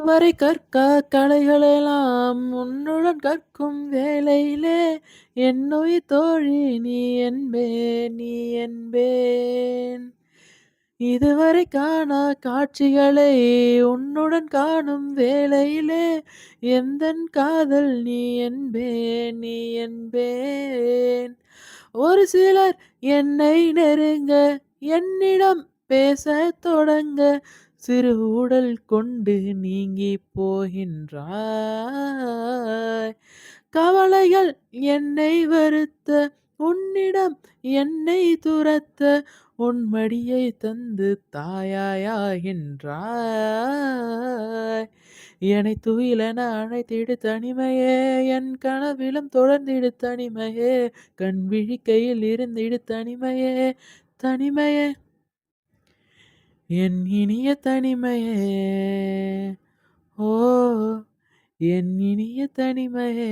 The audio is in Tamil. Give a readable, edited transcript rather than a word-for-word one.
இதுவரை கற்கா கலைகளெல்லாம் உன்னுடன் கற்கும் வேளையிலே என்னுயிர் தோழி நீ என்பேன் நீ என்பேன். இதுவரை காணா காட்சிகளை உன்னுடன் காணும் வேளையிலே எந்தன் காதல் நீ என்பேன் நீ என்பேன். ஒரு சிலர் என்னை நெருங்க என்னிடம் பேசத் தொடங்க சிறு ஊடல் கொண்டு நீங்கி போகின்றாய். கவலைகள் என்னை வருத்த உன்னிடம் என்னை துரத்த உன் மடியை தந்து தாயாயாகின்றாய். என்னை துயிலென அழைத்திடு தனிமையே என் கனவிலும் தொடர்ந்திடு தனிமையே கண் விழிக்கையில் இருந்திடு தனிமையே தனிமையே என் இனிய தனிமையே ஓ என் இனிய தனிமையே